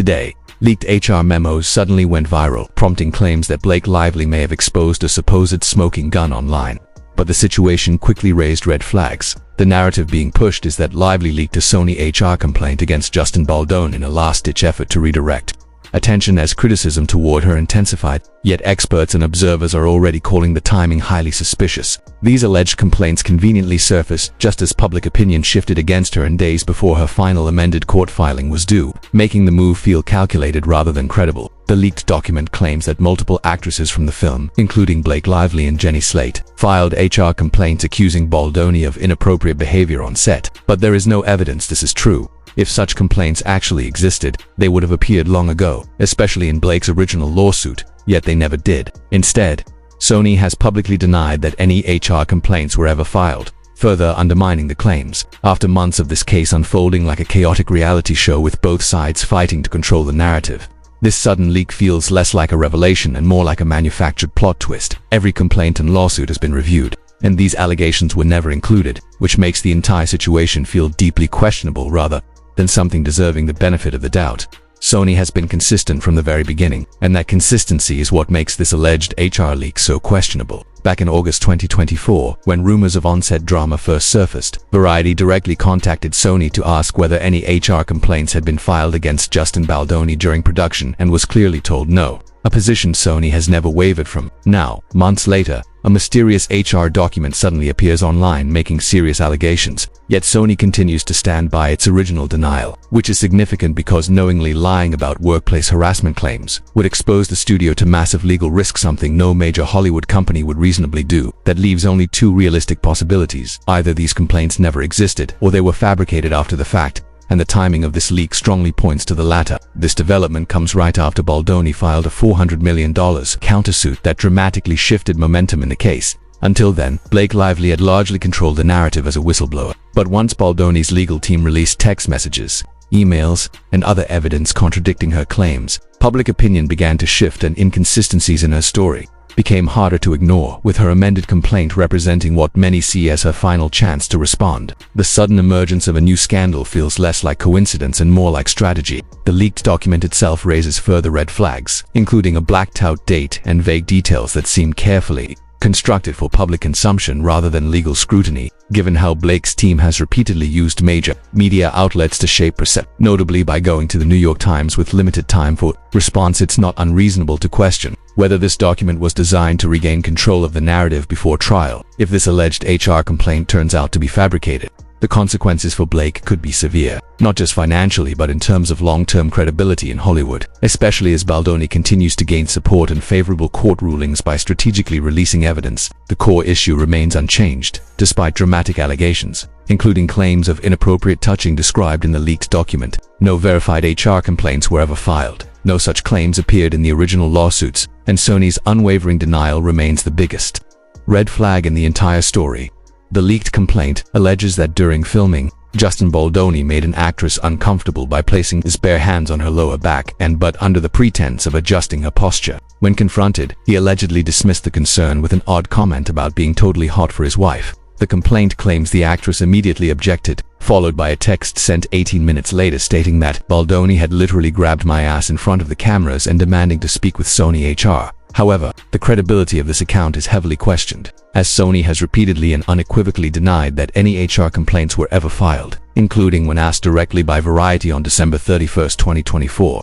Today, leaked HR memos suddenly went viral, prompting claims that Blake Lively may have exposed a supposed smoking gun online. But the situation quickly raised red flags. The narrative being pushed is that Lively leaked a Sony HR complaint against Justin Baldoni in a last-ditch effort to redirect attention as criticism toward her intensified, yet experts and observers are already calling the timing highly suspicious. These alleged complaints conveniently surfaced just as public opinion shifted against her and days before her final amended court filing was due, making the move feel calculated rather than credible. The leaked document claims that multiple actresses from the film, including Blake Lively and Jenny Slate, filed HR complaints accusing Baldoni of inappropriate behavior on set, but there is no evidence this is true. If such complaints actually existed, they would have appeared long ago, especially in Blake's original lawsuit, yet they never did. Instead, Sony has publicly denied that any HR complaints were ever filed, further undermining the claims. After months of this case unfolding like a chaotic reality show with both sides fighting to control the narrative, this sudden leak feels less like a revelation and more like a manufactured plot twist. Every complaint and lawsuit has been reviewed, and these allegations were never included, which makes the entire situation feel deeply questionable rather than something deserving the benefit of the doubt. Sony has been consistent from the very beginning, and that consistency is what makes this alleged HR leak so questionable. Back in August 2024, when rumors of on-set drama first surfaced, Variety directly contacted Sony to ask whether any HR complaints had been filed against Justin Baldoni during production and was clearly told no, a position Sony has never wavered from. Now, months later, a mysterious HR document suddenly appears online making serious allegations, yet Sony continues to stand by its original denial, which is significant because knowingly lying about workplace harassment claims would expose the studio to massive legal risk, something no major Hollywood company would reasonably do. That leaves only two realistic possibilities. Either these complaints never existed, or they were fabricated after the fact, and the timing of this leak strongly points to the latter. This development comes right after Baldoni filed a $400 million countersuit that dramatically shifted momentum in the case. Until then, Blake Lively had largely controlled the narrative as a whistleblower. But once Baldoni's legal team released text messages, emails, and other evidence contradicting her claims, public opinion began to shift and inconsistencies in her story became harder to ignore, with her amended complaint representing what many see as her final chance to respond. The sudden emergence of a new scandal feels less like coincidence and more like strategy. The leaked document itself raises further red flags, including a blacked-out date and vague details that seem carefully constructed for public consumption rather than legal scrutiny, given how Blake's team has repeatedly used major media outlets to shape perception, notably by going to the New York Times with limited time for response. It's not unreasonable to question whether this document was designed to regain control of the narrative before trial. If this alleged HR complaint turns out to be fabricated, the consequences for Blake could be severe, not just financially but in terms of long-term credibility in Hollywood, especially as Baldoni continues to gain support and favorable court rulings by strategically releasing evidence. The core issue remains unchanged, despite dramatic allegations, including claims of inappropriate touching described in the leaked document. No verified HR complaints were ever filed. No such claims appeared in the original lawsuits, and Sony's unwavering denial remains the biggest red flag in the entire story. The leaked complaint alleges that during filming, Justin Baldoni made an actress uncomfortable by placing his bare hands on her lower back but under the pretense of adjusting her posture. When confronted, he allegedly dismissed the concern with an odd comment about being totally hot for his wife. The complaint claims the actress immediately objected, followed by a text sent 18 minutes later stating that Baldoni had literally grabbed my ass in front of the cameras and demanding to speak with Sony HR. However, the credibility of this account is heavily questioned, as Sony has repeatedly and unequivocally denied that any HR complaints were ever filed, including when asked directly by Variety on December 31, 2024.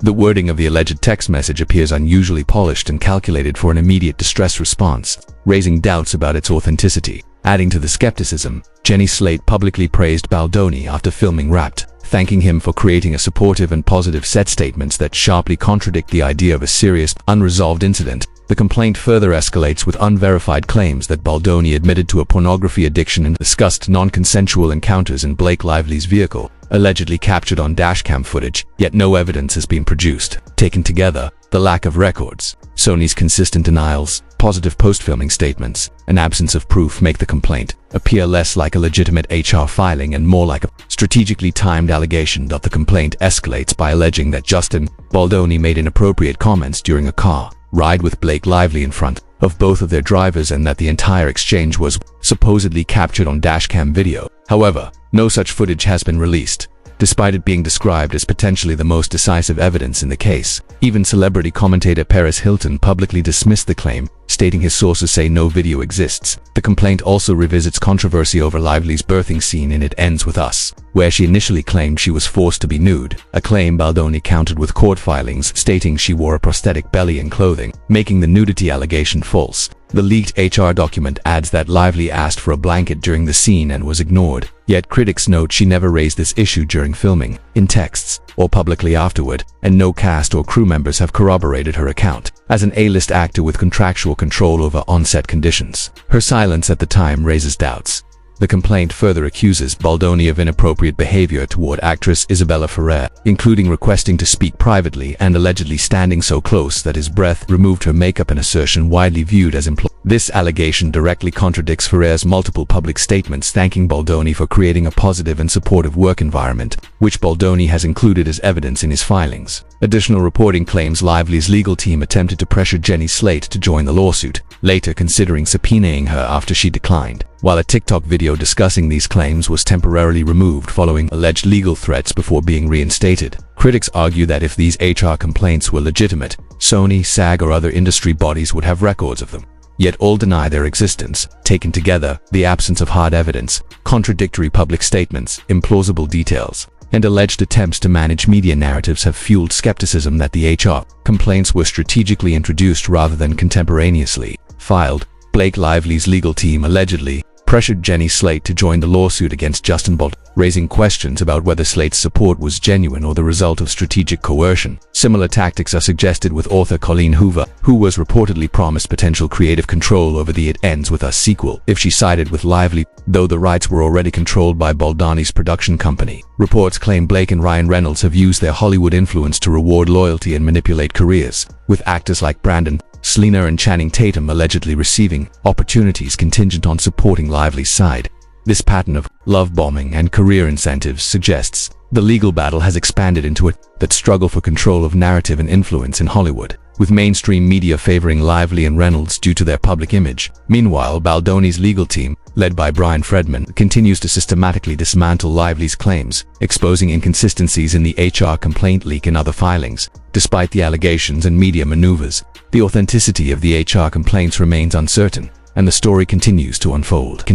The wording of the alleged text message appears unusually polished and calculated for an immediate distress response, raising doubts about its authenticity. Adding to the skepticism, Jenny Slate publicly praised Baldoni after filming Wrapped, thanking him for creating a supportive and positive set statements that sharply contradict the idea of a serious, unresolved incident. The complaint further escalates with unverified claims that Baldoni admitted to a pornography addiction and discussed non-consensual encounters in Blake Lively's vehicle, allegedly captured on dashcam footage, yet no evidence has been produced. Taken together, the lack of records, Sony's consistent denials, positive post-filming statements, and absence of proof make the complaint appear less like a legitimate HR filing and more like a strategically timed allegation. The complaint escalates by alleging that Justin Baldoni made inappropriate comments during a car ride with Blake Lively in front of both of their drivers and that the entire exchange was supposedly captured on dashcam video. However, no such footage has been released. despite it being described as potentially the most decisive evidence in the case. Even celebrity commentator Paris Hilton publicly dismissed the claim, stating his sources say no video exists. The complaint also revisits controversy over Lively's birthing scene in It Ends With Us, where she initially claimed she was forced to be nude, a claim Baldoni countered with court filings stating she wore a prosthetic belly and clothing, making the nudity allegation false. The leaked HR document adds that Lively asked for a blanket during the scene and was ignored, yet critics note she never raised this issue during filming, in texts, or publicly afterward, and no cast or crew members have corroborated her account. As an A-list actor with contractual control over on-set conditions, her silence at the time raises doubts. The complaint further accuses Baldoni of inappropriate behavior toward actress Isabella Ferrer, including requesting to speak privately and allegedly standing so close that his breath removed her makeup, an assertion widely viewed as implausible. This allegation directly contradicts Ferrer's multiple public statements thanking Baldoni for creating a positive and supportive work environment, which Baldoni has included as evidence in his filings. Additional reporting claims Lively's legal team attempted to pressure Jenny Slate to join the lawsuit, later considering subpoenaing her after she declined, while a TikTok video discussing these claims was temporarily removed following alleged legal threats before being reinstated. Critics argue that if these HR complaints were legitimate, Sony, SAG, or other industry bodies would have records of them. Yet all deny their existence. Taken together, the absence of hard evidence, contradictory public statements, implausible details, and alleged attempts to manage media narratives have fueled skepticism that the HR complaints were strategically introduced rather than contemporaneously filed. Blake Lively's legal team allegedly pressured Jenny Slate to join the lawsuit against Justin Baldoni, raising questions about whether Slate's support was genuine or the result of strategic coercion. Similar tactics are suggested with author Colleen Hoover, who was reportedly promised potential creative control over the It Ends With Us sequel if she sided with Lively, though the rights were already controlled by Baldoni's production company. Reports claim Blake and Ryan Reynolds have used their Hollywood influence to reward loyalty and manipulate careers, with actors like Brandon, Selena, and Channing Tatum allegedly receiving opportunities contingent on supporting Lively's side. This pattern of love bombing and career incentives suggests the legal battle has expanded into that struggle for control of narrative and influence in Hollywood, with mainstream media favoring Lively and Reynolds due to their public image. Meanwhile, Baldoni's legal team, led by Brian Fredman, continues to systematically dismantle Lively's claims, exposing inconsistencies in the HR complaint leak and other filings. Despite the allegations and media maneuvers, the authenticity of the HR complaints remains uncertain, and the story continues to unfold.